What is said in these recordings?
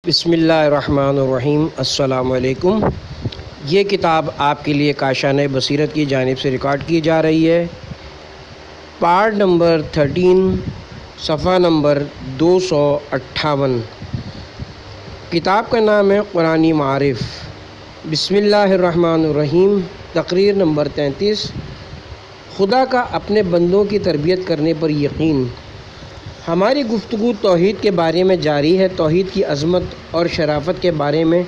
بسم اللہ الرحمن الرحیم۔ السلام علیکم۔ یہ کتاب آپ کے لیے کاشانہ بصیرت کی جانب سے ریکارڈ کی جا رہی ہے۔ پارٹ نمبر 13، صفحہ نمبر 258۔ کتاب کا نام ہے قرآنی معارف۔ بسم اللہ الرحمن الرحیم۔ تقریر نمبر 33۔ خدا کا اپنے بندوں کی تربیت کرنے پر یقین۔ ہماری گفتگو توحید کے بارے میں جاری ہے۔ توحید کی عظمت اور شرافت کے بارے میں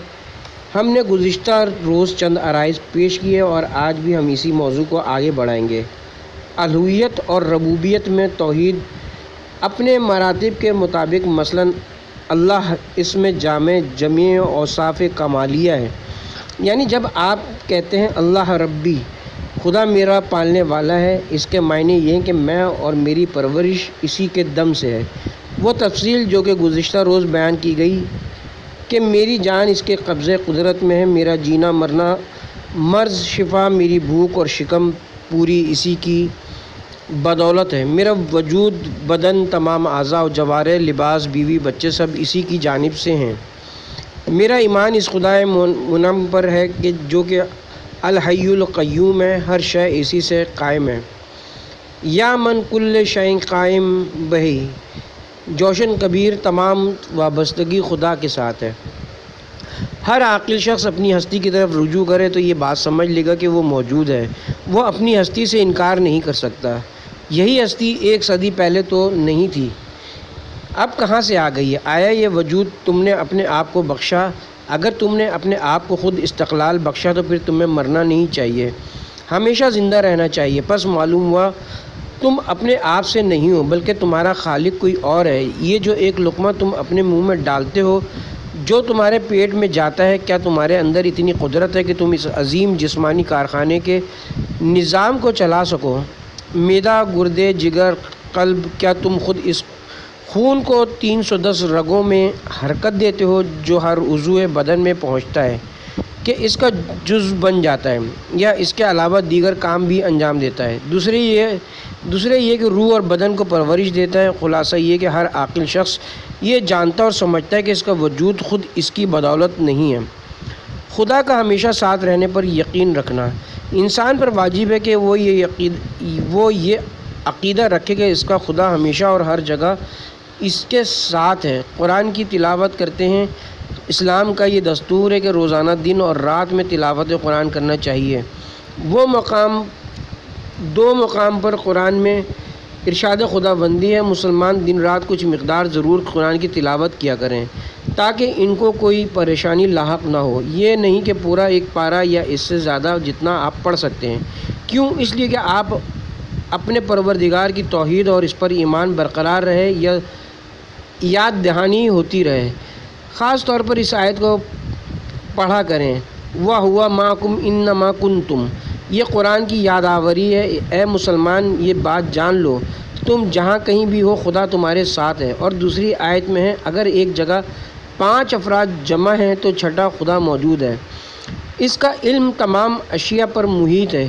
ہم نے گزشتہ روز چند عرائض پیش کیے اور آج بھی ہم اسی موضوع کو آگے بڑھائیں گے۔ الوہیت اور ربوبیت میں توحید اپنے مراتب کے مطابق مثلاً اللہ اس میں جميع اوصاف کمالیہ ہے، یعنی جب آپ کہتے ہیں اللہ ربی، خدا میرا پالنے والا ہے، اس کے معنی یہ ہیں کہ میں اور میری پرورش اسی کے دم سے ہے۔ وہ تفصیل جو کہ گزشتہ روز بیان کی گئی کہ میری جان اس کے قبضے قدرت میں ہے، میرا جینا مرنا، مرض شفا، میری بھوک اور شکم پوری اسی کی بدولت ہے، میرا وجود، بدن، تمام اعضاء و جوارح، لباس، بیوی، بچے سب اسی کی جانب سے ہیں۔ میرا ایمان اس خدائے منعم پر ہے کہ جو کہ الحی القیوم ہے، ہر شے اسی سے قائم ہے۔ یا من کل شیء قائم بہی، جوشن کبیر، تمام وابستگی خدا کے ساتھ ہے۔ ہر عاقل شخص اپنی ہستی کی طرف رجوع کرے تو یہ بات سمجھ لے گا کہ وہ موجود ہے، وہ اپنی ہستی سے انکار نہیں کر سکتا۔ یہی ہستی 1 صدی پہلے تو نہیں تھی، اب کہاں سے آ گئی ہے؟ آیا یہ وجود تم نے اپنے آپ کو بخشا؟ اگر تم نے اپنے آپ کو خود استقلال بخشا تو پھر تمہیں مرنا نہیں چاہیے، ہمیشہ زندہ رہنا چاہیے۔ پس معلوم ہوا تم اپنے آپ سے نہیں ہو بلکہ تمہارا خالق کوئی اور ہے۔ یہ جو ایک لقمہ تم اپنے منہ میں ڈالتے ہو، جو تمہارے پیٹ میں جاتا ہے، کیا تمہارے اندر اتنی قدرت ہے کہ تم اس عظیم جسمانی کارخانے کے نظام کو چلا سکو؟ معدہ، گردے، جگر، قلب، کیا تم خود اس خون کو 310 رگوں میں حرکت دیتے ہو جو ہر عضو بدن میں پہنچتا ہے کہ اس کا جزو بن جاتا ہے، یا اس کے علاوہ دیگر کام بھی انجام دیتا ہے؟ دوسرے یہ کہ روح اور بدن کو پرورش دیتا ہے۔ خلاصہ یہ کہ ہر عاقل شخص یہ جانتا اور سمجھتا ہے کہ اس کا وجود خود اس کی بدولت نہیں ہے۔ خدا کا ہمیشہ ساتھ رہنے پر یقین رکھنا۔ انسان پر واجب ہے کہ وہ یہ عقیدہ رکھے کہ اس کا خدا ہمیشہ اور ہر جگہ اس کے ساتھ ہے۔ قرآن کی تلاوت کرتے ہیں۔ اسلام کا یہ دستور ہے کہ روزانہ دن اور رات میں تلاوت قرآن کرنا چاہیے۔ دو مقام پر قرآن میں ارشاد خدا بندی ہے، مسلمان دن رات کچھ مقدار ضرور قرآن کی تلاوت کیا کریں تاکہ ان کو کوئی پریشانی لاحق نہ ہو۔ یہ نہیں کہ پورا 1 پارہ یا اس سے زیادہ جتنا آپ پڑھ سکتے ہیں۔ کیوں؟ اس لیے کہ آپ اپنے پروردگار کی توحید اور اس پر ایمان برقرار رہے یا یاد دہانی ہوتی رہے۔ خاص طور پر اس آیت کو پڑھا کریں، وَهُوَ مَعَكُمْ أَيْنَمَا كُنتُمْ۔ یہ قرآن کی یاد آوری ہے۔ اے مسلمان، یہ بات جان لو، تم جہاں کہیں بھی ہو خدا تمہارے ساتھ ہے۔ اور دوسری آیت میں ہے، اگر ایک جگہ 5 افراد جمع ہیں تو چھٹا خدا موجود ہے۔ اس کا علم تمام اشیاء پر محیط ہے۔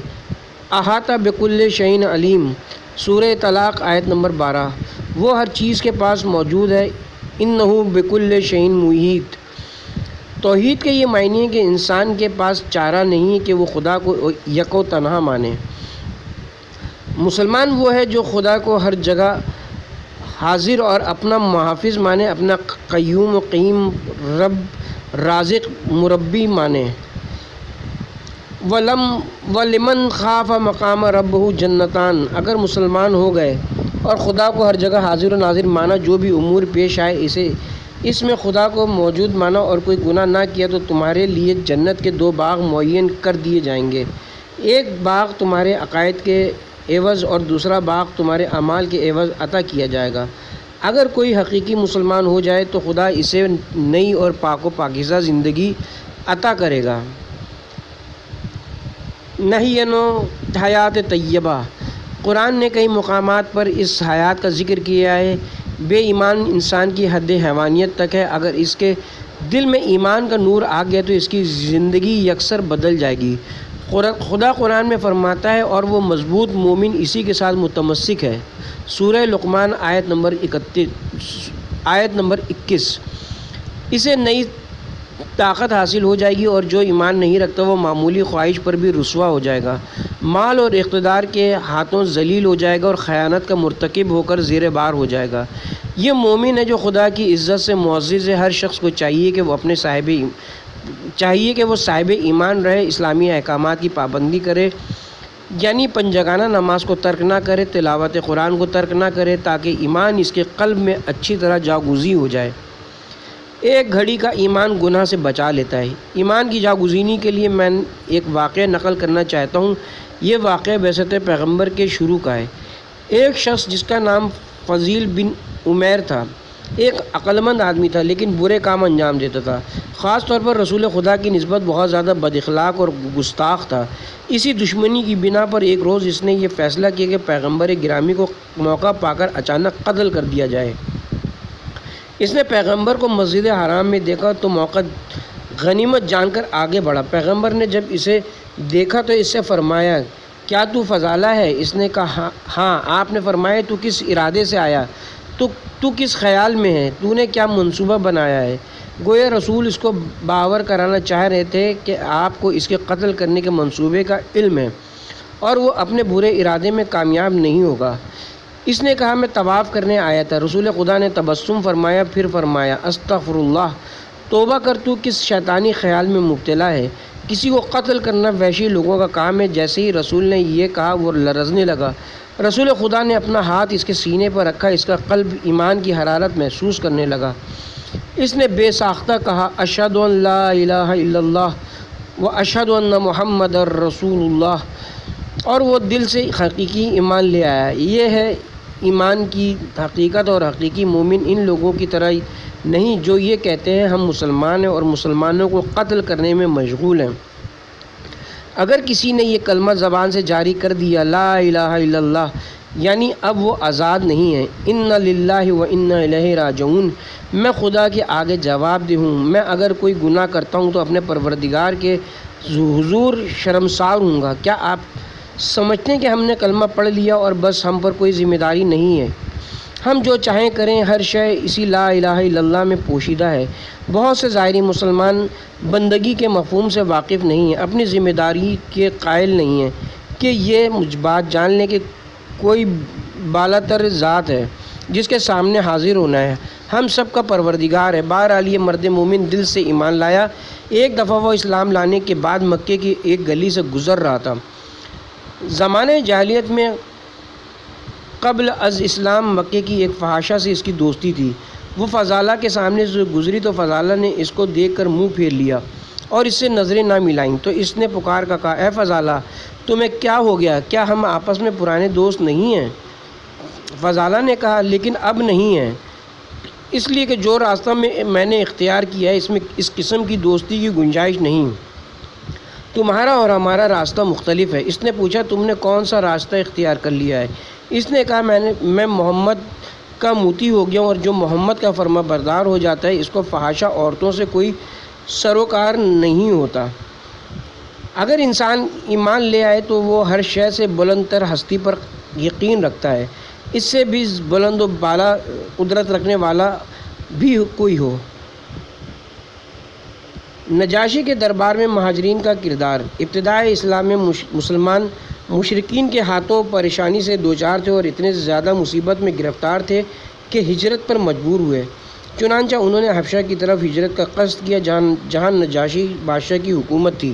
احاطہ بکل شیء علیم، سورہ طلاق آیت نمبر 12۔ وہ ہر چیز کے پاس موجود ہے۔ انہ بکل شیء محیط۔ توحید کے یہ معنی ہے کہ انسان کے پاس چارہ نہیں ہے کہ وہ خدا کو یک و تنہا مانے۔ مسلمان وہ ہے جو خدا کو ہر جگہ حاضر اور اپنا محافظ مانے، اپنا قیوم و قیم، رب، رازق، مربی مانے۔ وَلِمَنْ خَافَ مَقَامَ رَبِّهِ جَنَّتَانِ۔ اگر مسلمان ہو گئے اور خدا کو ہر جگہ حاضر و ناظر مانا، جو بھی امور پیش آئے اس میں خدا کو موجود مانا اور کوئی گناہ نہ کیا، تو تمہارے لیے جنت کے 2 باغ معین کر دیے جائیں گے۔ ایک باغ تمہارے عقائد کے عوض اور دوسرا باغ تمہارے اعمال کے عوض عطا کیا جائے گا۔ اگر کوئی حقیقی مسلمان ہو جائے تو خدا اسے نئی اور پاک و پاکیزہ زندگی عطا کرے گا۔ نحین حیات طیبہ۔ قرآن نے کئی مقامات پر اس حیات کا ذکر کیا ہے۔ بے ایمان انسان کی حد حیوانیت تک ہے، اگر اس کے دل میں ایمان کا نور آ گیا تو اس کی زندگی یکسر بدل جائے گی۔ خدا قرآن میں فرماتا ہے، اور وہ مضبوط مومن اسی کے ساتھ متمسک ہے۔ سورہ لقمان آیت نمبر 21۔ اسے نئی طاقت حاصل ہو جائے گی اور جو ایمان نہیں رکھتا وہ معمولی خواہش پر بھی رسوا ہو جائے گا، مال اور اقتدار کے ہاتھوں ذلیل ہو جائے گا اور خیانت کا مرتکب ہو کر زیر بار ہو جائے گا۔ یہ مومن ہے جو خدا کی عزت سے معزز ہے۔ ہر شخص کو چاہیے کہ وہ صاحب ایمان رہے، اسلامی احکامات کی پابندی کرے، یعنی پنجگانہ نماز کو ترک نہ کرے، تلاوت قرآن کو ترک نہ کرے، تاکہ ایمان اس کے قلب میں اچھی طرح جاگزی ہو جائے۔ ایک گھڑی کا ایمان گناہ سے بچا لیتا ہے۔ ایمان کی جاگزینی کے لیے میں ایک واقعہ نقل کرنا چاہتا ہوں۔ یہ واقعہ بعثت پیغمبر کے شروع کا ہے۔ ایک شخص جس کا نام فضیل بن عمیر تھا، ایک عقلمند آدمی تھا لیکن برے کام انجام دیتا تھا۔ خاص طور پر رسول خدا کی نسبت بہت زیادہ بد اخلاق اور گستاخ تھا۔ اسی دشمنی کی بنا پر ایک روز اس نے یہ فیصلہ کیا کہ پیغمبر گرامی کو موقع پا کر اچانک قتل کر دیا جائے۔ اس نے پیغمبر کو مسجد حرام میں دیکھا تو موقع غنیمت جان کر آگے بڑھا۔ پیغمبر نے جب اسے دیکھا تو اس سے فرمایا، کیا تو فضالہ ہے؟ اس نے کہا ہاں۔ آپ نے فرمایا، تو کس ارادے سے آیا؟ تو کس خیال میں ہے؟ تو نے کیا منصوبہ بنایا ہے؟ گویا رسول اس کو باور کرانا چاہ رہے تھے کہ آپ کو اس کے قتل کرنے کے منصوبے کا علم ہے اور وہ اپنے برے ارادے میں کامیاب نہیں ہوگا۔ اس نے کہا، میں طواف کرنے آیا تھا۔ رسول خدا نے تبسم فرمایا، پھر فرمایا، استغفر اللہ، توبہ کر، تو کس شیطانی خیال میں مبتلا ہے؟ کسی کو قتل کرنا وحشی لوگوں کا کام ہے۔ جیسے ہی رسول نے یہ کہا وہ لرزنے لگا۔ رسول خدا نے اپنا ہاتھ اس کے سینے پر رکھا، اس کا قلب ایمان کی حرارت محسوس کرنے لگا۔ اس نے بے ساختہ کہا، اشہد ان لا الہ الا اللہ و اشہد ان محمد رسول اللہ، اور وہ دل سے حقیقی ایمان لے آیا۔ یہ ہے ایمان کی حقیقت، اور حقیقی مومن ان لوگوں کی طرح نہیں جو یہ کہتے ہیں ہم مسلمان ہیں اور مسلمانوں کو قتل کرنے میں مشغول ہیں۔ اگر کسی نے یہ کلمہ زبان سے جاری کر دیا، لا الہ الا اللہ، یعنی اب وہ آزاد نہیں ہے۔ ان للہ و انا الیہ راجعون، میں خدا کے آگے جواب دہ ہوں۔ میں اگر کوئی گناہ کرتا ہوں تو اپنے پروردگار کے حضور شرمسار ہوں گا۔ کیا آپ سمجھتے ہیں کہ ہم نے کلمہ پڑھ لیا اور بس ہم پر کوئی ذمہ داری نہیں ہے؟ ہم جو چاہیں کریں، ہر شے اسی لا الہ الا اللہ میں پوشیدہ ہے۔ بہت سے ظاہری مسلمان بندگی کے مفہوم سے واقف نہیں ہیں، اپنی ذمہ داری کے قائل نہیں ہیں کہ یہ بات جان لیں کہ کوئی بالاتر ذات ہے جس کے سامنے حاضر ہونا ہے، ہم سب کا پروردگار ہے۔ بہرحال یہ مرد مومن دل سے ایمان لایا۔ ایک دفعہ وہ اسلام لانے کے بعد مکے کی ایک گلی سے گزر رہا تھا۔ زمانہ جاہلیت میں قبل از اسلام مکے کی ایک فحاشہ سے اس کی دوستی تھی۔ وہ فضالہ کے سامنے سے گزری تو فضالہ نے اس کو دیکھ کر منہ پھیر لیا اور اس سے نظریں نہ ملائیں، تو اس نے پکار کر کہا، اے فضالہ، تمہیں کیا ہو گیا؟ کیا ہم آپس میں پرانے دوست نہیں ہیں؟ فضالہ نے کہا، لیکن اب نہیں ہیں، اس لیے کہ جو راستہ میں نے اختیار کیا ہے اس میں اس قسم کی دوستی کی گنجائش نہیں۔ تمہارا اور ہمارا راستہ مختلف ہے۔ اس نے پوچھا، تم نے کون سا راستہ اختیار کر لیا ہے؟ اس نے کہا، میں محمد کا موتی ہو گیا ہوں، اور جو محمد کا فرما بردار ہو جاتا ہے اس کو فحاشہ عورتوں سے کوئی سروکار نہیں ہوتا۔ اگر انسان ایمان لے آئے تو وہ ہر شے سے بلند تر ہستی پر یقین رکھتا ہے، اس سے بھی بلند و بالا قدرت رکھنے والا بھی کوئی ہو۔ نجاشی کے دربار میں مہاجرین کا کردار۔ ابتدائے اسلام میں مسلمان مشرکین کے ہاتھوں پریشانی سے دوچار تھے اور اتنے زیادہ مصیبت میں گرفتار تھے کہ ہجرت پر مجبور ہوئے۔ چنانچہ انہوں نے حبشہ کی طرف ہجرت کا قصد کیا، جہاں نجاشی بادشاہ کی حکومت تھی،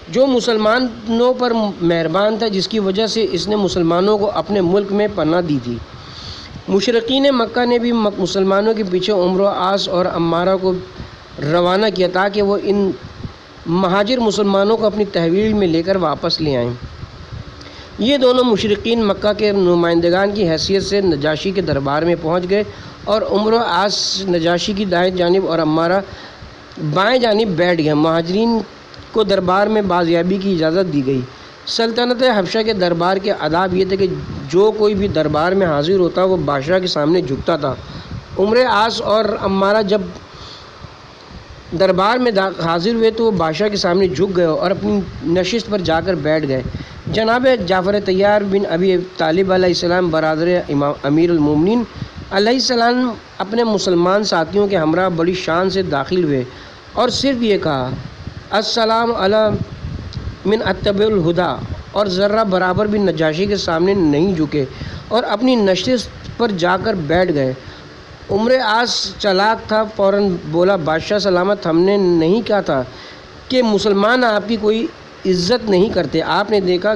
جو مسلمانوں پر مہربان تھا، جس کی وجہ سے اس نے مسلمانوں کو اپنے ملک میں پناہ دی تھی۔ مشرکین مکہ نے بھی مسلمانوں کے پیچھے عمرو عاص اور عمارہ کو روانہ کیا تاکہ وہ ان مہاجر مسلمانوں کو اپنی تحویل میں لے کر واپس لے آئیں۔ یہ دونوں مشرکین مکہ کے نمائندگان کی حیثیت سے نجاشی کے دربار میں پہنچ گئے، اور عمرو عاص نجاشی کی دائیں جانب اور عمارہ بائیں جانب بیٹھ گئے۔ مہاجرین کو دربار میں بازیابی کی اجازت دی گئی۔ سلطنت حبشہ کے دربار کے آداب یہ تھے کہ جو کوئی بھی دربار میں حاضر ہوتا وہ بادشاہ کے سامنے جھکتا تھا۔ عمرو عاص اور عمارہ جب دربار میں حاضر ہوئے تو وہ بادشاہ کے سامنے جھک گئے اور اپنی نشست پر جا کر بیٹھ گئے۔ جناب جعفر طیار بن ابی طالب علیہ السلام برادر امیر المومنین علیہ السلام اپنے مسلمان ساتھیوں کے ہمراہ بڑی شان سے داخل ہوئے اور صرف یہ کہا السلام علی من اتبع الہدا، اور ذرہ برابر بھی نجاشی کے سامنے نہیں جھکے اور اپنی نشست پر جا کر بیٹھ گئے۔ عمر عاص چالاک تھا، فوراً بولا بادشاہ سلامت، ہم نے نہیں کہا تھا کہ مسلمان آپ کی کوئی عزت نہیں کرتے؟ آپ نے دیکھا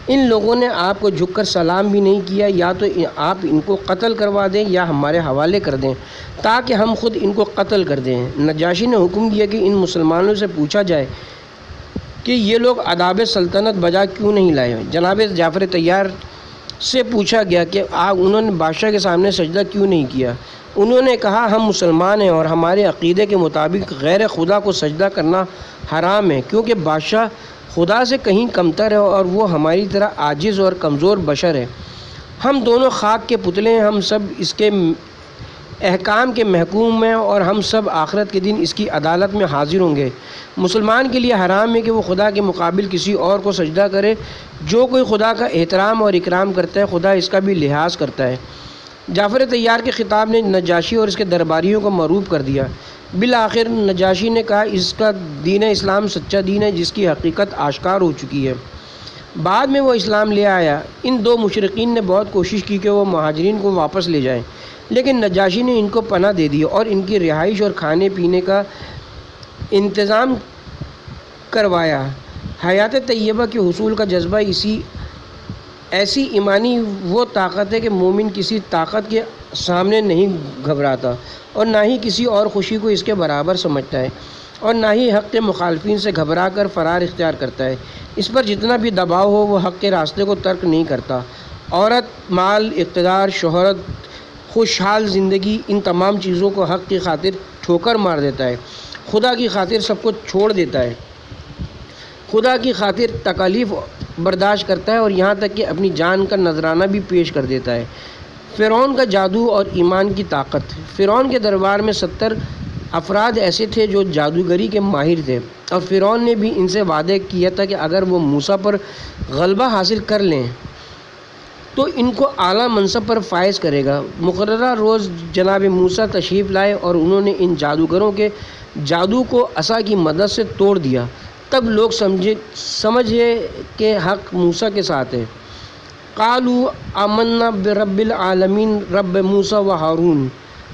ان لوگوں نے آپ کو جھک کر سلام بھی نہیں کیا، یا تو آپ ان کو قتل کروا دیں یا ہمارے حوالے کر دیں تاکہ ہم خود ان کو قتل کر دیں۔ نجاشی نے حکم دیا کہ ان مسلمانوں سے پوچھا جائے کہ یہ لوگ آداب سلطنت بجا کیوں نہیں لائے۔ جناب جعفر طیار سے پوچھا گیا کہ انہوں نے بادشاہ کے سامنے سجدہ کیوں نہیں کیا۔ انہوں نے کہا ہم مسلمان ہیں اور ہمارے عقیدے کے مطابق غیر خدا کو سجدہ کرنا حرام ہے، کیونکہ بادشاہ خدا سے کہیں کمتر ہے اور وہ ہماری طرح عاجز اور کمزور بشر ہے۔ ہم دونوں خاک کے پتلے ہیں، ہم سب اس کے احکام کے محکوم ہیں اور ہم سب آخرت کے دن اس کی عدالت میں حاضر ہوں گے۔ مسلمان کے لیے حرام ہے کہ وہ خدا کے مقابل کسی اور کو سجدہ کرے۔ جو کوئی خدا کا احترام اور اکرام کرتا ہے، خدا اس کا بھی لحاظ کرتا ہے۔ جعفر طیار کے خطاب نے نجاشی اور اس کے درباریوں کو مرعوب کر دیا۔ بالآخر نجاشی نے کہا اس کا دین اسلام سچا دین ہے جس کی حقیقت آشکار ہو چکی ہے۔ بعد میں وہ اسلام لے آیا۔ ان دو مشرقین نے بہت کوشش کی کہ وہ مہاجرین کو واپس لے جائیں، لیکن نجاشی نے ان کو پناہ دے دی اور ان کی رہائش اور کھانے پینے کا انتظام کروایا۔ حیات طیبہ کے حصول کا جذبہ ایسی ایمانی وہ طاقت ہے کہ مومن کسی طاقت کے سامنے نہیں گھبراتا اور نہ ہی کسی اور خوشی کو اس کے برابر سمجھتا ہے، اور نہ ہی حق کے مخالفین سے گھبرا کر فرار اختیار کرتا ہے۔ اس پر جتنا بھی دباؤ ہو وہ حق کے راستے کو ترک نہیں کرتا۔ عورت، مال، اقتدار، شہرت، خوشحال زندگی، ان تمام چیزوں کو حق کی خاطر ٹھوکر مار دیتا ہے، خدا کی خاطر سب کو چھوڑ دیتا ہے، خدا کی خاطر تکالیف برداشت کرتا ہے اور یہاں تک کہ اپنی جان کا نذرانہ بھی پیش کر دیتا ہے۔ فرعون کا جادو اور ایمان کی طاقت۔ فرعون کے دربار میں 70 افراد ایسے تھے جو جادوگری کے ماہر تھے، اور فرعون نے بھی ان سے وعدہ کیا تھا کہ اگر وہ موسیٰ پر غلبہ حاصل کر لیں تو ان کو اعلیٰ منصب پر فائز کرے گا۔ مقررہ روز جناب موسیٰ تشریف لائے اور انہوں نے ان جادوگروں کے جادو کو عصا کی مدد سے توڑ دیا۔ تب لوگ سمجھے کہ حق موسیٰ کے ساتھ ہے۔ قالوا آمنا برب العالمین رب موسیٰ و ہارون،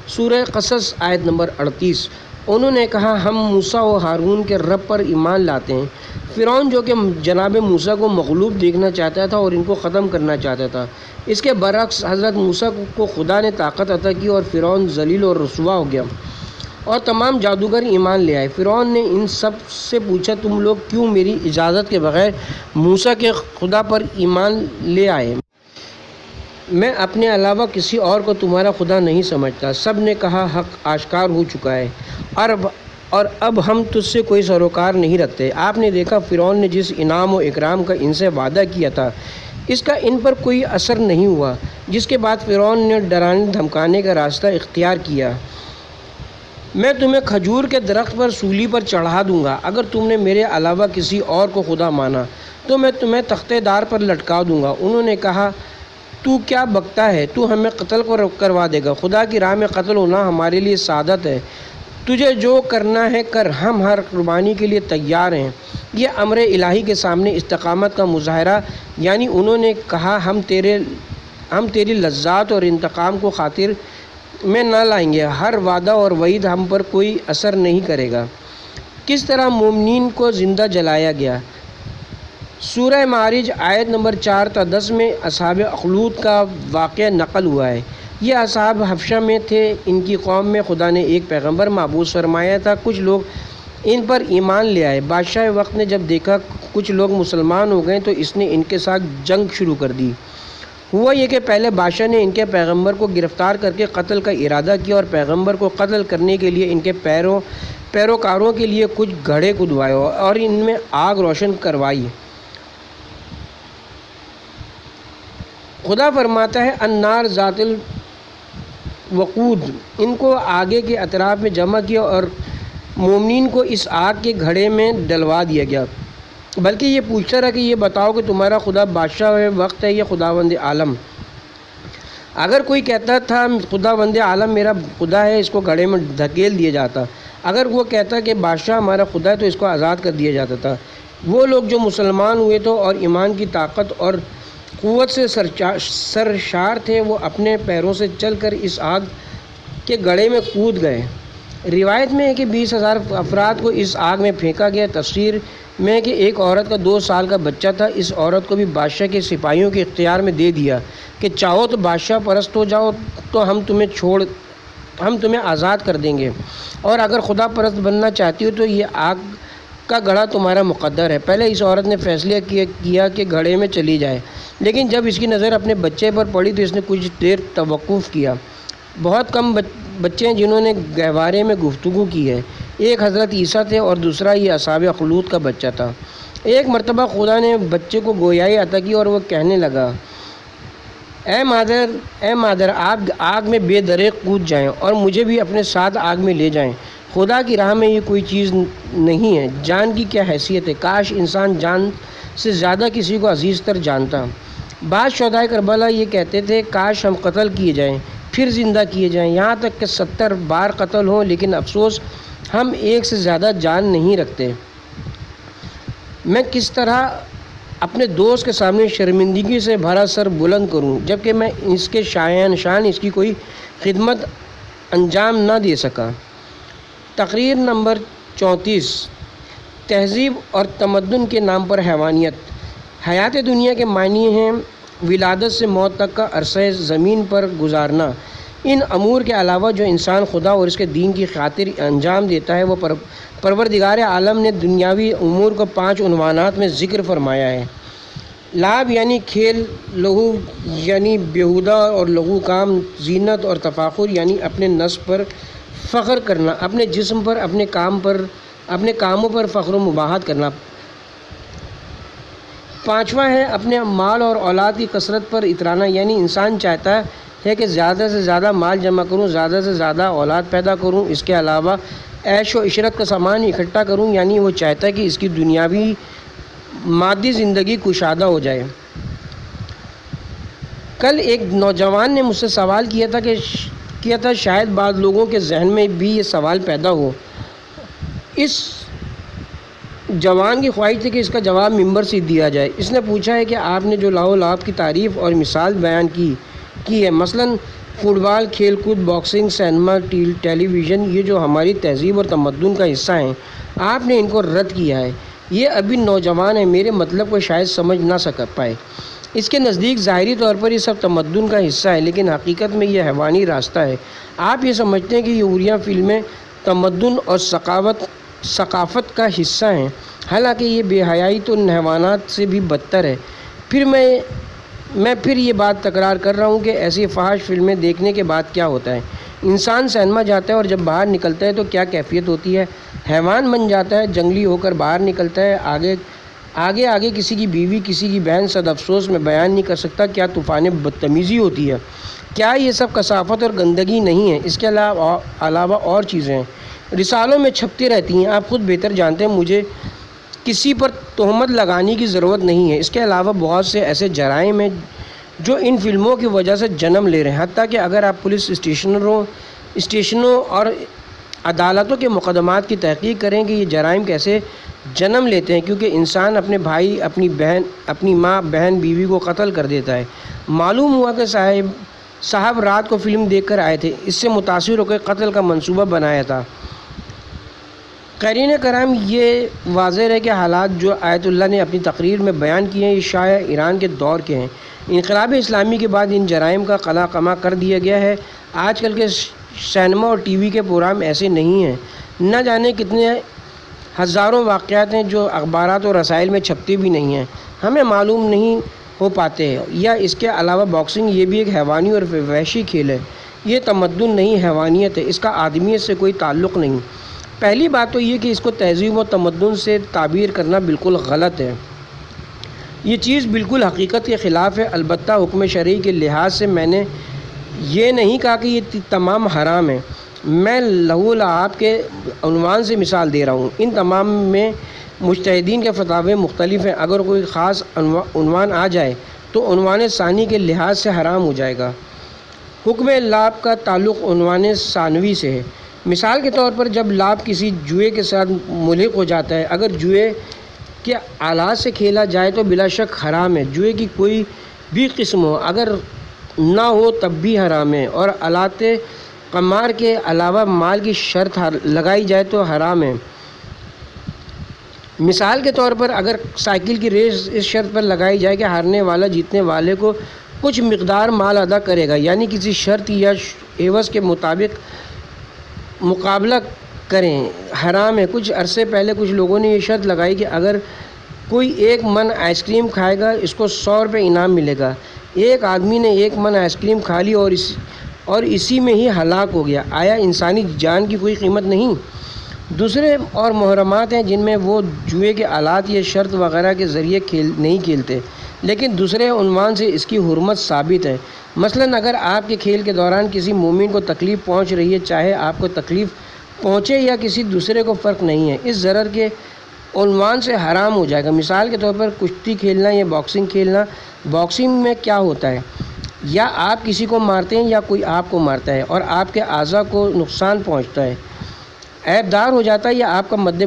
سورہ قصص آیت نمبر 38۔ انہوں نے کہا ہم موسیٰ و ہارون کے رب پر ایمان لاتے ہیں۔ فرعون جو کہ جناب موسیٰ کو مغلوب دیکھنا چاہتا تھا اور ان کو ختم کرنا چاہتا تھا، اس کے برعکس حضرت موسیٰ کو خدا نے طاقت عطا کی اور فرعون ذلیل اور رسوا ہو گیا اور تمام جادوگر ایمان لے آئے۔ فرعون نے ان سب سے پوچھا تم لوگ کیوں میری اجازت کے بغیر موسیٰ کے خدا پر ایمان لے آئے؟ میں اپنے علاوہ کسی اور کو تمہارا خدا نہیں سمجھتا۔ سب نے کہا حق آشکار ہو چکا ہے اور اب ہم تجھ سے کوئی سروکار نہیں رکھتے۔ آپ نے دیکھا فرعون نے جس انعام و اکرام کا ان سے وعدہ کیا تھا اس کا ان پر کوئی اثر نہیں ہوا، جس کے بعد فرعون نے ڈرانے دھمکانے کا راستہ اختیار کیا۔ میں تمہیں کھجور کے درخت پر سولی پر چڑھا دوں گا، اگر تم نے میرے علاوہ کسی اور کو خدا مانا تو میں تمہیں تختے دار پر لٹکا دوں گا۔ انہوں نے کہا تو کیا بکتا ہے؟ تو ہمیں قتل کروا دے گا؟ خدا کی راہ میں قتل ہونا ہمارے لیے سعادت ہے، تجھے جو کرنا ہے کر، ہم ہر قربانی کے لیے تیار ہیں۔ یہ امر الہی کے سامنے استقامت کا مظاہرہ، یعنی انہوں نے کہا ہم تیری لذات اور انتقام کو خاطر میں نہ لائیں گے، ہر وعدہ اور وعید ہم پر کوئی اثر نہیں کرے گا۔ کس طرح مومنین کو زندہ جلایا گیا۔ سورہ معارج آیت نمبر 4 تا 10 میں اصحاب اخدود کا واقعہ نقل ہوا ہے۔ یہ اصحاب حبشہ میں تھے، ان کی قوم میں خدا نے ایک پیغمبر مبعوث فرمایا تھا، کچھ لوگ ان پر ایمان لے آئے۔ بادشاہ وقت نے جب دیکھا کچھ لوگ مسلمان ہو گئے تو اس نے ان کے ساتھ جنگ شروع کر دی۔ ہوا یہ کہ پہلے بادشاہ نے ان کے پیغمبر کو گرفتار کر کے قتل کا ارادہ کیا اور پیغمبر کو قتل کرنے کے لیے ان کے پیروکاروں کے لیے کچھ گڑھے کھدوائے اور ان میں آگ روشن کروائی۔ خدا فرماتا ہے النار ذات الوقود، ان کو آگے کے اطراف میں جمع کیا اور مومنین کو اس آگ کے گھڑے میں ڈلوا دیا گیا، بلکہ یہ پوچھتا رہا کہ یہ بتاؤ کہ تمہارا خدا بادشاہ وقت ہے یا خداوند عالم؟ اگر کوئی کہتا تھا خدا بند عالم میرا خدا ہے، اس کو گڑھے میں دھکیل دیا جاتا. اگر وہ کہتا کہ بادشاہ ہمارا خدا ہے تو اس کو آزاد کر دیا جاتا تھا. وہ لوگ جو مسلمان ہوئے تو اور ایمان کی طاقت اور قوت سے سرشار تھے، وہ اپنے پیروں سے چل کر اس آگ کے گڑھے میں کود گئے. روایت میں ہے کہ 20,000 افراد کو اس آگ میں پھینکا گیا. تفسیر میں ہے کہ ایک عورت کا 2 سال کا بچہ تھا. اس عورت کو بھی بادشاہ کے سپاہیوں کے اختیار میں دے دیا کہ چاہو تو بادشاہ پرست ہو جاؤ تو ہم تمہیں آزاد کر دیں گے، اور اگر خدا پرست بننا چاہتی ہو تو یہ آگ کا گڑھا تمہارا مقدر ہے. پہلے اس عورت نے فیصلہ کیا کہ گڑھے میں چلی جائے، لیکن جب اس کی نظر اپنے بچے پر پڑی تو اس نے کچھ دیر توقف کیا. بہت کم بچے ہیں جنہوں نے گہوارے میں گفتگو کی ہے. ایک حضرت عیسیٰ تھے اور دوسرا یہ اصحاب خلود کا بچہ تھا. ایک مرتبہ خدا نے بچے کو گویائی عطا کی اور وہ کہنے لگا، اے مادر آپ آگ میں بے دریغ کود جائیں اور مجھے بھی اپنے ساتھ آگ میں لے جائیں. خدا کی راہ میں یہ کوئی چیز نہیں ہے. جان کی کیا حیثیت ہے؟ کاش انسان جان سے زیادہ کسی کو عزیز تر جانتا. بعض شہدائے کربلا یہ کہتے تھے، کاش ہم قتل کیے جائیں پھر زندہ کیے جائیں، یہاں تک کہ 70 بار قتل ہوں، لیکن افسوس ہم ایک سے زیادہ جان نہیں رکھتے. میں کس طرح اپنے دوست کے سامنے شرمندگی سے بھرا سر بلند کروں جبکہ میں اس کے شان اس کی کوئی خدمت انجام نہ دے سکا. تقریر نمبر 34. تہذیب اور تمدن کے نام پر حیوانیت. حیات دنیا کے معنی ہیں ولادت سے موت تک کا عرصہ زمین پر گزارنا. ان امور کے علاوہ جو انسان خدا اور اس کے دین کی خاطر انجام دیتا ہے وہ پروردگار عالم نے دنیاوی امور کو 5 عنوانات میں ذکر فرمایا ہے. لعب یعنی کھیل، لہو یعنی بیہودہ اور لغو کام، زینت اور تفاخر یعنی اپنے نسب پر فخر کرنا، اپنے جسم پر، اپنے کاموں پر فخر و مباحت کرنا. 5واں ہے اپنے مال اور اولاد کی کثرت پر اترانا، یعنی انسان چاہتا ہے کہ زیادہ سے زیادہ مال جمع کروں، زیادہ سے زیادہ اولاد پیدا کروں. اس کے علاوہ عیش و عشرت کا سامان اکٹھا کروں، یعنی وہ چاہتا ہے کہ اس کی دنیاوی مادی زندگی کشادہ ہو جائے. کل ایک نوجوان نے مجھ سے سوال کیا تھا شاید بعض لوگوں کے ذہن میں بھی یہ سوال پیدا ہو. اس جوان کی خواہش تھی کہ اس کا جواب ممبر سے دیا جائے. اس نے پوچھا ہے کہ آپ نے جو لاہو لعب کی تعریف اور مثال بیان کی ہے، مثلاً فٹ بال، کھیل کود، باکسنگ، سینما، ٹیلی ویژن، یہ جو ہماری تہذیب اور تمدن کا حصہ ہیں، آپ نے ان کو رد کیا ہے. یہ ابھی نوجوان ہے، میرے مطلب کو شاید سمجھ نہ پائے. اس کے نزدیک ظاہری طور پر یہ سب تمدن کا حصہ ہے، لیکن حقیقت میں یہ حیوانی راستہ ہے. آپ یہ سمجھتے ہیں کہ یہ اوریا فلمیں تمدن اور ثقافت کا حصہ ہیں، حالانکہ یہ بے حیائی تو حیوانات سے بھی بدتر ہے. پھر یہ بات تکرار کر رہا ہوں کہ ایسی فحش فلمیں دیکھنے کے بعد کیا ہوتا ہے؟ انسان سینما جاتا ہے اور جب باہر نکلتا ہے تو کیا کیفیت ہوتی ہے؟ حیوان بن جاتا ہے، جنگلی ہو کر باہر نکلتا ہے، آگے کسی کی بیوی، کسی کی بہن، صد افسوس میں بیان نہیں کر سکتا کیا طوفان بدتمیزی ہوتی ہے. کیا یہ سب کثافت اور گندگی نہیں ہے؟ اس کے علاوہ اور چیزیں ہیں، رسالوں میں چھپتی رہتی ہیں. آپ خود بہتر جانتے ہیں، مجھے کسی پر تہمت لگانے کی ضرورت نہیں ہے. اس کے علاوہ بہت سے ایسے جرائم ہیں جو ان فلموں کی وجہ سے جنم لے رہے ہیں. حتیٰ کہ اگر آپ پولیس اسٹیشنوں اور عدالتوں کے مقدمات کی تحقیق کریں کہ یہ جرائم کیسے جنم لیتے ہیں، کیونکہ انسان اپنے بھائی، اپنی بہن، اپنی ماں، بہن، بیوی کو قتل کر دیتا ہے. معلوم ہوا کہ صاحب رات کو فلم دیکھ کر آئے تھے، اس سے متاثر ہو کے قتل کا منصوبہ بنایا تھا. قارئین کرام، یہ واضح ہے کہ حالات جو آیت اللہ نے اپنی تقریر میں بیان کیے ہیں یہ شاہ ایران کے دور کے ہیں. انقلاب اسلامی کے بعد ان جرائم کا قلع قمع کر دیا گیا ہے. آج کل کے سینما اور ٹی وی کے پروگرام ایسے نہیں ہیں. نہ جانے کتنے ہزاروں واقعات ہیں جو اخبارات اور رسائل میں چھپتے بھی نہیں ہیں، ہمیں معلوم نہیں ہو پاتے ہیں. یا اس کے علاوہ باکسنگ یہ بھی ایک حیوانی اور وحشی کھیل ہے. یہ تمدن نہیں، حیوانیت ہے. اس کا آدمیت سے کوئی تعلق نہیں. پہلی بات تو یہ کہ اس کو تہذیب و تمدن سے تعبیر کرنا بالکل غلط ہے. یہ چیز بالکل حقیقت کے خلاف ہے. البتہ حکم شرعی کے لحاظ سے میں نے یہ نہیں کہا کہ یہ تمام حرام ہیں. میں لہو لعاب کے عنوان سے مثال دے رہا ہوں. ان تمام میں مجتہدین کے فتاوے مختلف ہیں. اگر کوئی خاص عنوان آ جائے تو عنوان ثانی کے لحاظ سے حرام ہو جائے گا. حکم لعب کا تعلق عنوان ثانوی سے ہے۔ مثال کے طور پر جب لعب کسی جوئے کے ساتھ ملحق ہو جاتا ہے، اگر جوئے کے آلات سے کھیلا جائے تو بلا شک حرام ہے۔ جوئے کی کوئی بھی قسم ہو، اگر نہ ہو تب بھی حرام ہے، اور آلات قمار کے علاوہ مال کی شرط لگائی جائے تو حرام ہے۔ مثال کے طور پر اگر سائیکل کی ریس اس شرط پر لگائی جائے کہ ہارنے والا جیتنے والے کو کچھ مقدار مال ادا کرے گا، یعنی کسی شرط یا عوض کے مطابق مقابلہ کریں، حرام ہے۔ کچھ عرصے پہلے کچھ لوگوں نے یہ شرط لگائی کہ اگر کوئی 1 من آئس کریم کھائے گا اس کو 100 روپے انعام ملے گا۔ ایک آدمی نے 1 من آئس کریم کھا لی اور اسی میں ہی ہلاک ہو گیا۔ آیا انسانی جان کی کوئی قیمت نہیں؟ دوسرے اور محرمات ہیں جن میں وہ جوئے کے آلات یا شرط وغیرہ کے ذریعے نہیں کھیلتے، لیکن دوسرے عنوان سے اس کی حرمت ثابت ہے۔ مثلاً اگر آپ کے کھیل کے دوران کسی مومن کو تکلیف پہنچ رہی ہے، چاہے آپ کو تکلیف پہنچے یا کسی دوسرے کو فرق نہیں ہے، اس ضرر کے عنوان سے حرام ہو جائے گا۔ مثال کے طور پر کشتی کھیلنا یا باکسنگ کھیلنا۔ باکسنگ میں کیا ہوتا ہے؟ یا آپ کسی کو مارتے ہیں یا کوئی آپ کو مارتا ہے اور آپ کے اعضاء کو نقصان پہنچتا ہے، عیب دار ہو جاتا ہے، یا آپ کا مد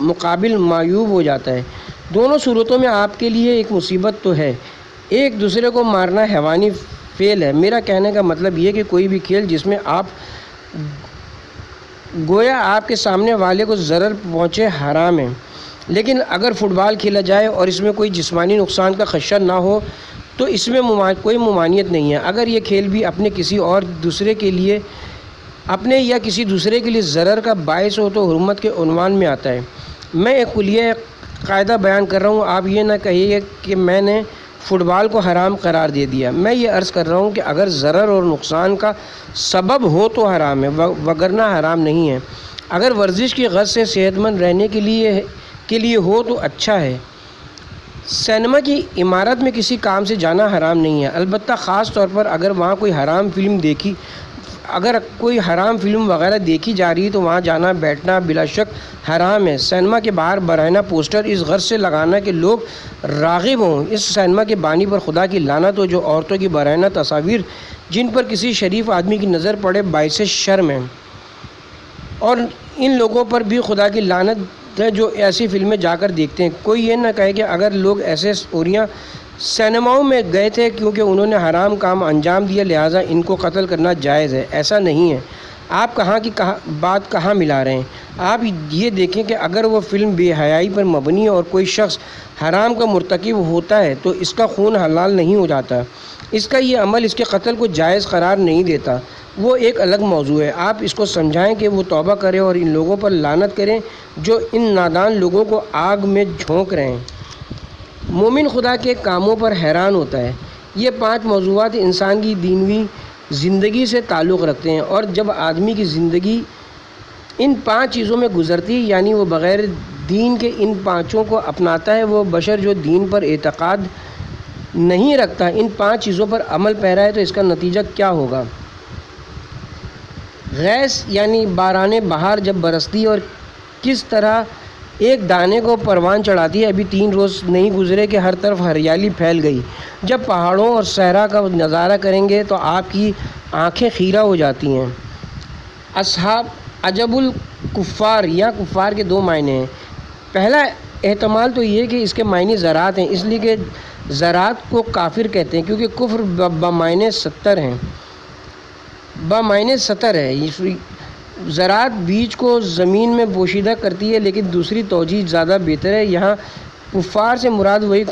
مقابل معیوب ہو جاتا ہے۔ دونوں صورتوں میں آپ کے لیے ایک مصیبت تو ہے۔ ایک دوسرے کو مارنا حیوانی فعل ہے۔ میرا کہنے کا مطلب یہ کہ کوئی بھی کھیل جس میں آپ گویا آپ کے سامنے والے کو ضرر پہنچے حرام ہے۔ لیکن اگر فٹ بال کھیلا جائے اور اس میں کوئی جسمانی نقصان کا خدشہ نہ ہو تو اس میں کوئی ممانعت نہیں ہے۔ اگر یہ کھیل بھی اپنے یا کسی دوسرے کے لیے ضرر کا باعث ہو تو حرمت کے عنوان میں آتا ہے۔ میں ایک کلیہ قاعدہ بیان کر رہا ہوں، آپ یہ نہ کہیے کہ میں نے فٹ بال کو حرام قرار دے دیا۔ میں یہ عرض کر رہا ہوں کہ اگر ضرر اور نقصان کا سبب ہو تو حرام ہے، وگرنہ حرام نہیں ہے۔ اگر ورزش کی غرض سے صحت مند رہنے کے لیے ہو تو اچھا ہے۔ سینما کی عمارت میں کسی کام سے جانا حرام نہیں ہے، البتہ خاص طور پر اگر وہاں کوئی حرام فلم وغیرہ دیکھی جا رہی ہے تو وہاں جانا بیٹھنا بلا شک حرام ہے۔ سینما کے باہر برہنہ پوسٹر اس غرض سے لگانا کہ لوگ راغب ہوں۔ اس سینما کے بانی پر خدا کی لعنت ہو۔ جو عورتوں کی برہنہ تصاویر جن پر کسی شریف آدمی کی نظر پڑے باعث شرم ہے، اور ان لوگوں پر بھی خدا کی لعنت ہے جو ایسی فلمیں جا کر دیکھتے ہیں۔ کوئی یہ نہ کہے کہ اگر لوگ ایسے اوریاں سینماؤں میں گئے تھے کیونکہ انہوں نے حرام کام انجام دیا لہٰذا ان کو قتل کرنا جائز ہے، ایسا نہیں ہے۔ آپ کہاں کی بات کہاں ملا رہے ہیں؟ آپ یہ دیکھیں کہ اگر وہ فلم بے حیائی پر مبنی ہے اور کوئی شخص حرام کا مرتکب ہوتا ہے تو اس کا خون حلال نہیں ہو جاتا، اس کا یہ عمل اس کے قتل کو جائز قرار نہیں دیتا، وہ ایک الگ موضوع ہے۔ آپ اس کو سمجھائیں کہ وہ توبہ کرے اور ان لوگوں پر لعنت کریں جو ان نادان لوگوں کو آگ میں جھونک رہے ہیں۔ مومن خدا کے کاموں پر حیران ہوتا ہے۔ یہ 5 موضوعات انسان کی دینوی زندگی سے تعلق رکھتے ہیں، اور جب آدمی کی زندگی ان 5 چیزوں میں گزرتی ہے، یعنی وہ بغیر دین کے ان 5 کو اپناتا ہے، وہ بشر جو دین پر اعتقاد نہیں رکھتا ان 5 چیزوں پر عمل پیرا ہے، تو اس کا نتیجہ کیا ہوگا؟ غیث یعنی باران بہار جب برستی اور کس طرح ایک دانے کو پروان چڑھاتی ہے۔ ابھی 3 روز نہیں گزرے کہ ہر طرف ہریالی پھیل گئی۔ جب پہاڑوں اور صحرا کا نظارہ کریں گے تو آپ کی آنکھیں خیرہ ہو جاتی ہیں۔ اصحاب عجب الکفار یا کفار کے 2 معنی ہیں۔ پہلا احتمال تو یہ کہ اس کے معنی زراعت ہیں، اس لیے کہ زراعت کو کافر کہتے ہیں کیونکہ کفر بمعنی 70 ہیں، بمعنی 70 ہے۔ زراعت بیج کو زمین میں پوشیدہ کرتی ہے، لیکن دوسری توجیہ زیادہ بہتر ہے۔ یہاں کفار سے مراد وہی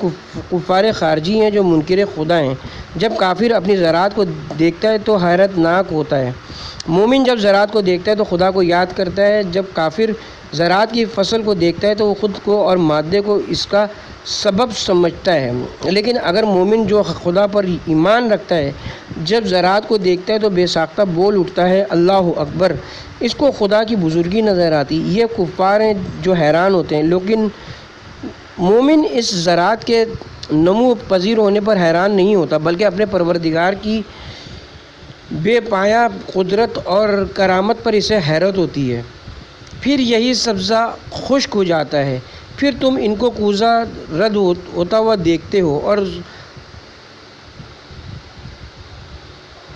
کفار خارجی ہیں جو منکر خدا ہیں۔ جب کافر اپنی زراعت کو دیکھتا ہے تو حیرت ناک ہوتا ہے، مومن جب زراعت کو دیکھتا ہے تو خدا کو یاد کرتا ہے۔ جب کافر زراعت کی فصل کو دیکھتا ہے تو وہ خود کو اور مادے کو اس کا سبب سمجھتا ہے، لیکن اگر مومن جو خدا پر ایمان رکھتا ہے جب زراعت کو دیکھتا ہے تو بے ساختہ بول اٹھتا ہے اللہ اکبر، اس کو خدا کی بزرگی نظر آتی۔ یہ کفار ہیں جو حیران ہوتے ہیں، لیکن مومن اس زراعت کے نمو پذیر ہونے پر حیران نہیں ہوتا بلکہ اپنے پروردگار کی بے پایا قدرت اور کرامت پر اسے حیرت ہوتی ہے۔ پھر یہی سبزہ خشک ہو جاتا ہے، پھر تم ان کو کوزہ رد ہوتا ہوا دیکھتے ہو،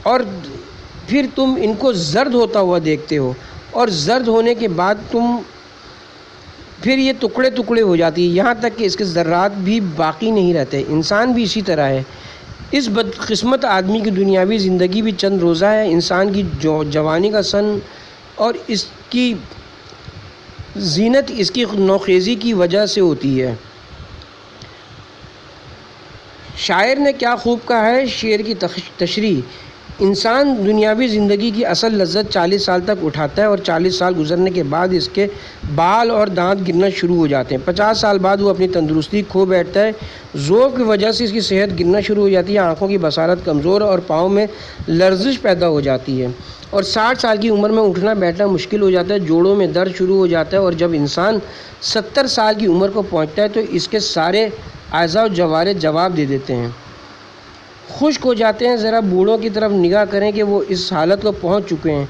اور پھر تم ان کو زرد ہوتا ہوا دیکھتے ہو، اور زرد ہونے کے بعد پھر یہ ٹکڑے ٹکڑے ہو جاتی ہے، یہاں تک کہ اس کے ذرات بھی باقی نہیں رہتے۔ انسان بھی اسی طرح ہے۔ اس بدقسمت آدمی کی دنیاوی زندگی بھی چند روزہ ہے۔ انسان کی جوانی کا سن اور اس کی زینت اس کی نوخیزی کی وجہ سے ہوتی ہے۔ شاعر نے کیا خوب کہا ہے، شعر کی تشریح: انسان دنیاوی زندگی کی اصل لذت 40 سال تک اٹھاتا ہے، اور 40 سال گزرنے کے بعد اس کے بال اور دانت گرنا شروع ہو جاتے ہیں۔ 50 سال بعد وہ اپنی تندرستی کھو بیٹھتا ہے، ذوق کی وجہ سے اس کی صحت گرنا شروع ہو جاتی ہے، آنکھوں کی بصارت کمزور اور پاؤں میں لرزش پیدا ہو جاتی ہے، اور 60 سال کی عمر میں اٹھنا بیٹھنا مشکل ہو جاتا ہے، جوڑوں میں درد شروع ہو جاتا ہے، اور جب انسان 70 سال کی عمر کو پہنچتا ہے تو اس کے سارے اعضاء و جوارح جواب دے دیتے ہیں، خشک ہو جاتے ہیں۔ ذرا بوڑھوں کی طرف نگاہ کریں کہ وہ اس حالت کو پہنچ چکے ہیں،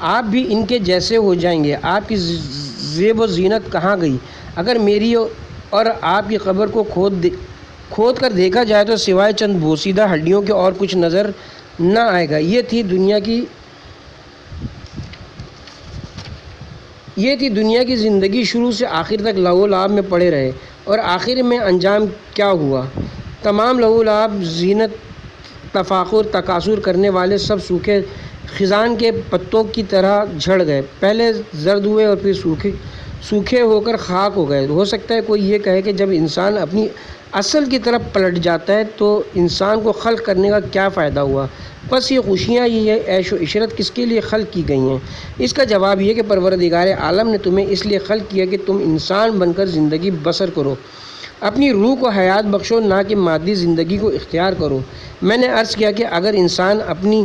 آپ بھی ان کے جیسے ہو جائیں گے۔ آپ کی زیب و زینت کہاں گئی؟ اگر میری اور آپ کی قبر کو کھود کر دیکھا جائے تو سوائے چند بوسیدہ ہڈیوں کے اور کچھ نظر نہ آئے گا۔ یہ تھی دنیا کی زندگی، شروع سے آخر تک لہو و لعاب میں پڑے رہے، اور آخر میں انجام کیا ہوا؟ تمام لہو و لعاب، زینت، تفاخر، تکاثر کرنے والے سب سوکھے خزان کے پتوں کی طرح جھڑ گئے، پہلے زرد ہوئے اور پھر سوکھے ہو کر خاک ہو گئے۔ ہو سکتا ہے کوئی یہ کہے کہ جب انسان اپنی اصل کی طرف پلٹ جاتا ہے تو انسان کو خلق کرنے کا کیا فائدہ ہوا؟ بس یہ خوشیاں، یہ عیش و عشرت کس کے لیے خلق کی گئی ہیں؟ اس کا جواب یہ کہ پروردگار عالم نے تمہیں اس لیے خلق کیا کہ تم انسان بن کر زندگی بسر کرو، اپنی روح کو حیات بخشو، نہ کہ مادی زندگی کو اختیار کرو۔ میں نے عرض کیا کہ اگر انسان اپنی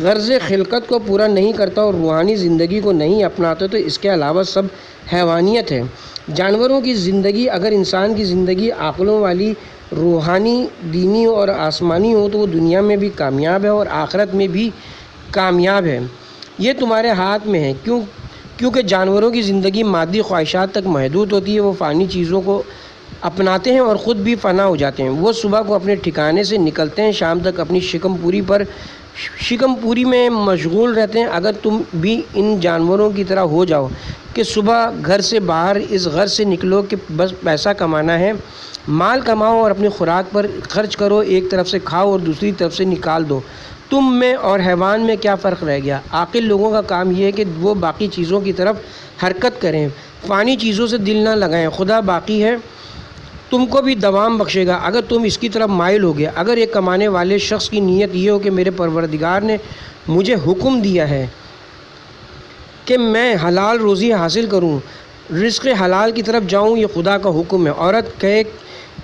غرض خلقت کو پورا نہیں کرتا اور روحانی زندگی کو نہیں اپناتا تو اس کے علاوہ سب حیوانیت ہے۔ جانوروں کی زندگی، اگر انسان کی زندگی عقلوں والی، روحانی، دینی اور آسمانی ہو تو وہ دنیا میں بھی کامیاب ہے اور آخرت میں بھی کامیاب ہے۔ یہ تمہارے ہاتھ میں ہے، کیونکہ جانوروں کی زندگی مادی خواہشات تک محدود ہوتی ہے، وہ فانی چیزوں کو اپناتے ہیں اور خود بھی فنا ہو جاتے ہیں۔ وہ صبح کو اپنے ٹھکانے سے نکلتے ہیں، شام تک اپنی شکم پوری میں مشغول رہتے ہیں۔ اگر تم بھی ان جانوروں کی طرح ہو جاؤ کہ صبح گھر سے باہر اس غرض سے نکلو کہ بس پیسہ کمانا ہے، مال کماؤ اور اپنی خوراک پر خرچ کرو، ایک طرف سے کھاؤ اور دوسری طرف سے نکال دو، تم میں اور حیوان میں کیا فرق رہ گیا؟ عاقل لوگوں کا کام یہ ہے کہ وہ باقی چیزوں کی طرف حرکت کریں، فانی چیزوں سے دل نہ لگائیں۔ خدا باقی ہے، تم کو بھی دوام بخشے گا اگر تم اس کی طرف مائل ہو گئے۔ اگر ایک کمانے والے شخص کی نیت یہ ہو کہ میرے پروردگار نے مجھے حکم دیا ہے کہ میں حلال روزی حاصل کروں، رزق حلال کی طرف جاؤں، یہ خدا کا حکم ہے۔ عورت کہے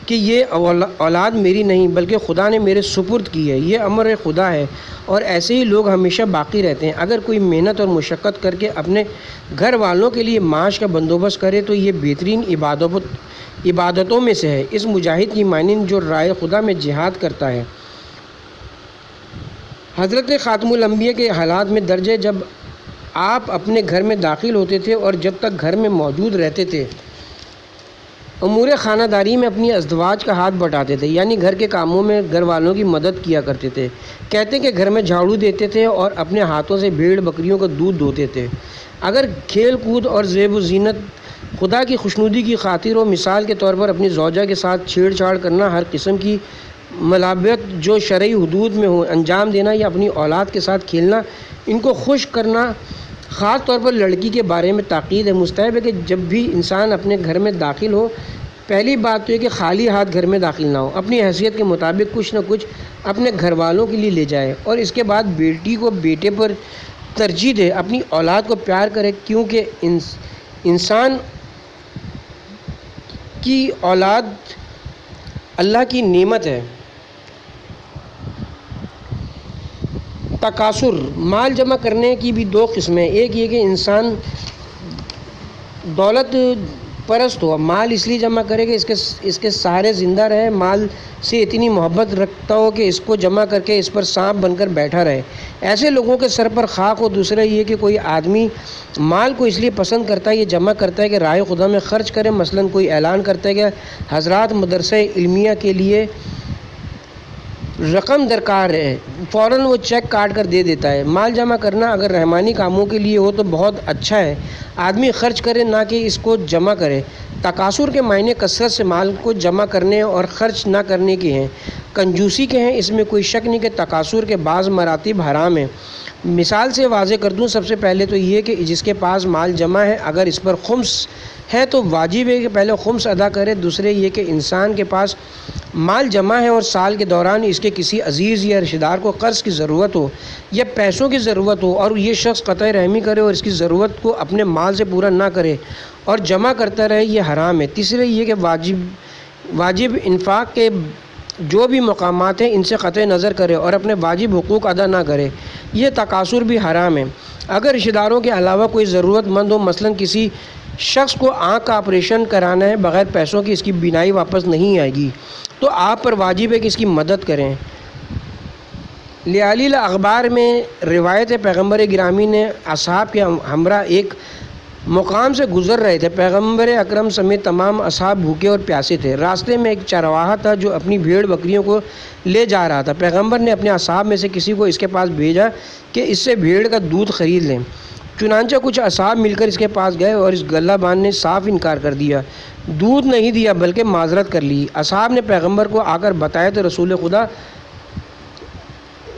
کہ یہ اولاد میری نہیں بلکہ خدا نے میرے سپرد کی ہے، یہ امر خدا ہے، اور ایسے ہی لوگ ہمیشہ باقی رہتے ہیں۔ اگر کوئی محنت اور مشقت کر کے اپنے گھر والوں کے لیے معاش کا بندوبست کرے تو یہ بہترین عبادتوں میں سے ہے۔ اس مجاہد کی مانند جو رائے خدا میں جہاد کرتا ہے۔ حضرت خاتم الانبیاء کے حالات میں درج ہے، جب آپ اپنے گھر میں داخل ہوتے تھے اور جب تک گھر میں موجود رہتے تھے امور خانہ داری میں اپنی ازدواج کا ہاتھ بٹاتے تھے، یعنی گھر کے کاموں میں گھر والوں کی مدد کیا کرتے تھے۔ کہتے کہ گھر میں جھاڑو دیتے تھے اور اپنے ہاتھوں سے بھیڑ بکریوں کا دودھ دھوتے تھے۔ اگر کھیل کود اور زیب و زینت خدا کی خوشنودی کی خاطر ہو، مثال کے طور پر اپنی زوجہ کے ساتھ چھیڑ چھاڑ کرنا، ہر قسم کی ملابت جو شرعی حدود میں ہو انجام دینا، یا اپنی اولاد کے ساتھ کھیلنا، ان کو خوش کرنا، خاص طور پر لڑکی کے بارے میں تاکید ہے۔ مستحب ہے کہ جب بھی انسان اپنے گھر میں داخل ہو، پہلی بات تو یہ کہ خالی ہاتھ گھر میں داخل نہ ہو، اپنی حیثیت کے مطابق کچھ نہ کچھ اپنے گھر والوں کے لیے لے جائے، اور اس کے بعد بیٹی کو بیٹے پر ترجیح دے، اپنی اولاد کو پیار کرے، کیونکہ انسان کی اولاد اللہ کی نعمت ہے۔ تکاثر، مال جمع کرنے کی بھی دو قسمیں، ایک یہ کہ انسان دولت پرست ہو، مال اس لیے جمع کرے کہ اس کے سہارے زندہ رہے، مال سے اتنی محبت رکھتا ہو کہ اس کو جمع کر کے اس پر سانپ بن کر بیٹھا رہے، ایسے لوگوں کے سر پر خاک ہو۔ دوسرا یہ کہ کوئی آدمی مال کو اس لیے پسند کرتا ہے، یہ جمع کرتا ہے کہ راہ خدا میں خرچ کرے، مثلا کوئی اعلان کرتا ہے کہ حضرات مدرسہ علمیہ کے لیے رقم درکار ہے فوراً وہ چیک کاٹ کر دے دیتا ہے۔ مال جمع کرنا اگر رحمانی کاموں کے لیے ہو تو بہت اچھا ہے، آدمی خرچ کرے نہ کہ اس کو جمع کرے۔ تکاثر کے معنی کثرت سے مال کو جمع کرنے اور خرچ نہ کرنے کے ہیں، کنجوسی کے ہیں۔ اس میں کوئی شک نہیں کہ تکاثر کے بعض مراتب حرام ہیں۔ مثال سے واضح کر دوں، سب سے پہلے تو یہ کہ جس کے پاس مال جمع ہے اگر اس پر خمس ہے تو واجب ہے کہ پہلے خمس ادا کرے۔ دوسرے یہ کہ انسان کے پاس مال جمع ہے اور سال کے دوران اس کے کسی عزیز یا رشتہ دار کو قرض کی ضرورت ہو یا پیسوں کی ضرورت ہو اور یہ شخص قطع رحمی کرے اور اس کی ضرورت کو اپنے مال سے پورا نہ کرے اور جمع کرتا رہے، یہ حرام ہے۔ تیسرے یہ کہ واجب انفاق کے جو بھی مقامات ہیں ان سے قطع نظر کرے اور اپنے واجب حقوق ادا نہ کرے، یہ تکاثر بھی حرام ہے۔ اگر رشتہ داروں کے علاوہ کوئی ضرورت مند ہو، مثلا کسی شخص کو آنکھ کا آپریشن کرانا ہے، بغیر پیسوں کی اس کی بینائی واپس نہیں آئے گی تو آپ پر واجب ہے کہ اس کی مدد کریں۔ لیالی الاخبار میں روایت ہے، پیغمبر گرامی نے اصحاب کے ہمراہ ایک مقام سے گزر رہے تھے۔ پیغمبر اکرم سمیت تمام اصحاب بھوکے اور پیاسے تھے۔ راستے میں ایک چرواہا تھا جو اپنی بھیڑ بکریوں کو لے جا رہا تھا۔ پیغمبر نے اپنے اصحاب میں سے کسی کو اس کے پاس بھیجا کہ اس سے بھیڑ کا دودھ خرید لیں۔ چنانچہ کچھ اصحاب مل کر اس کے پاس گئے اور اس گلہ بان نے صاف انکار کر دیا، دودھ نہیں دیا بلکہ معذرت کر لی۔ اصحاب نے پیغمبر کو آ کر بتایا تو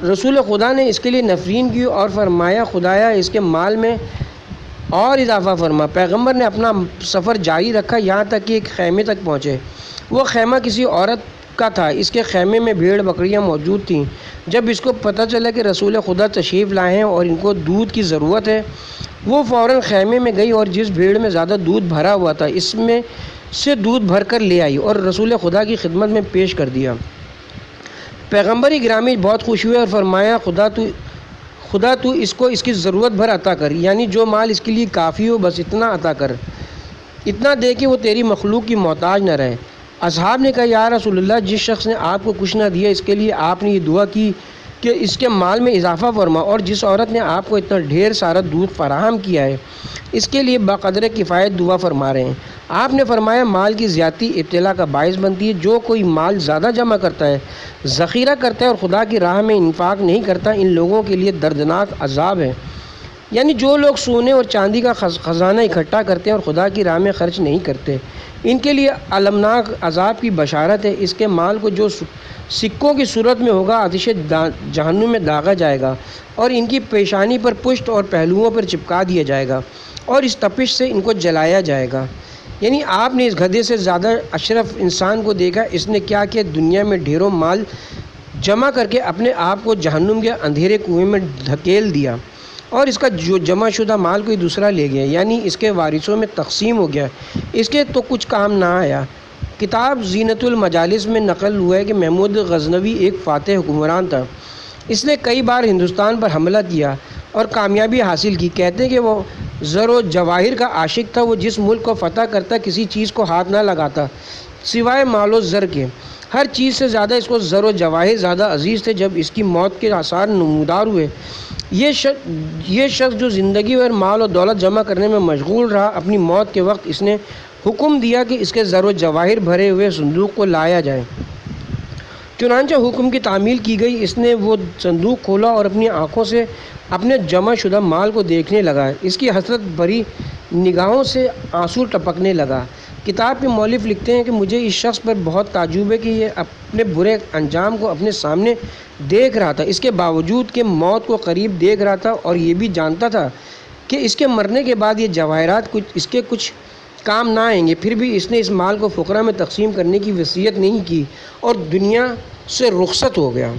رسول خدا نے اس کے لیے نفرین کی اور فرمایا، خدایا اس کے مال میں اور اضافہ فرما۔ پیغمبر نے اپنا سفر جاری رکھا یہاں تک کہ ایک خیمے تک پہنچے۔ وہ خیمہ کسی عورت کا تھا، اس کے خیمے میں بھیڑ بکریاں موجود تھیں۔ جب اس کو پتہ چلا کہ رسول خدا تشریف لائے ہیں اور ان کو دودھ کی ضرورت ہے، وہ فوراً خیمے میں گئی اور جس بھیڑ میں زیادہ دودھ بھرا ہوا تھا اس میں سے دودھ بھر کر لے آئی اور رسول خدا کی خدمت میں پیش کر دیا۔ پیغمبر گرامی بہت خوش ہوئے اور فرمایا، خدا تو اس کو اس کی ضرورت بھر عطا کر، یعنی جو مال اس کے لیے کافی ہو بس اتنا عطا کر، اتنا دے کہ وہ تیری مخلوق کی محتاج نہ رہے۔ اصحاب نے کہا، یا رسول اللہ، جس شخص نے آپ کو کچھ نہ دیا اس کے لیے آپ نے یہ دعا کی کہ اس کے مال میں اضافہ فرما، اور جس عورت نے آپ کو اتنا ڈھیر سارا دودھ فراہم کیا ہے اس کے لیے بقدر کفایت دعا فرما رہے ہیں۔ آپ نے فرمایا، مال کی زیادتی ابتلا کا باعث بنتی ہے۔ جو کوئی مال زیادہ جمع کرتا ہے، ذخیرہ کرتا ہے اور خدا کی راہ میں انفاق نہیں کرتا، ان لوگوں کے لیے دردناک عذاب ہے۔ یعنی جو لوگ سونے اور چاندی کا خزانہ اکٹھا کرتے ہیں اور خدا کی راہ میں خرچ نہیں کرتے، ان کے لیے المناک عذاب کی بشارت ہے۔ اس کے مال کو جو سکوں کی صورت میں ہوگا آتش جہنم میں داغا جائے گا اور ان کی پیشانی پر پشت اور پہلوؤں پر چپکا دیا جائے گا اور اس تپش سے ان کو جلایا جائے گا۔ یعنی آپ نے اس گدھے سے زیادہ اشرف انسان کو دیکھا، اس نے کیا کہ دنیا میں ڈھیروں مال جمع کر کے اپنے آپ کو جہنم کے اندھیرے کنویں میں دھکیل دیا اور اس کا جو جمع شدہ مال کوئی دوسرا لے گیا، یعنی اس کے وارثوں میں تقسیم ہو گیا، اس کے تو کچھ کام نہ آیا۔ کتاب زینت المجالس میں نقل ہوا ہے کہ محمود غزنوی ایک فاتح حکمران تھا۔ اس نے کئی بار ہندوستان پر حملہ کیا اور کامیابی حاصل کی۔ کہتے ہیں کہ وہ زر و جواہر کا عاشق تھا۔ وہ جس ملک کو فتح کرتا کسی چیز کو ہاتھ نہ لگاتا سوائے مال و زر کے۔ ہر چیز سے زیادہ اس کو زر و جواہر زیادہ عزیز تھے۔ جب اس کی موت کے آثار نمودار ہوئے، یہ شخص جو زندگی اور مال و دولت جمع کرنے میں مشغول رہا، اپنی موت کے وقت اس نے حکم دیا کہ اس کے زر و جواہر بھرے ہوئے صندوق کو لایا جائے۔ چنانچہ حکم کی تعمیل کی گئی۔ اس نے وہ صندوق کھولا اور اپنی آنکھوں سے اپنے جمع شدہ مال کو دیکھنے لگا۔ اس کی حسرت بھری نگاہوں سے آنسو ٹپکنے لگا۔ کتاب کے مؤلف لکھتے ہیں کہ مجھے اس شخص پر بہت تعجب ہے کہ یہ اپنے برے انجام کو اپنے سامنے دیکھ رہا تھا، اس کے باوجود کہ موت کو قریب دیکھ رہا تھا اور یہ بھی جانتا تھا کہ اس کے مرنے کے بعد یہ جواہرات اس کے کچھ کام نہ آئیں گے، پھر بھی اس نے اس مال کو فقراء میں تقسیم کرنے کی وصیت نہیں کی اور دنیا سے رخصت ہو گیا۔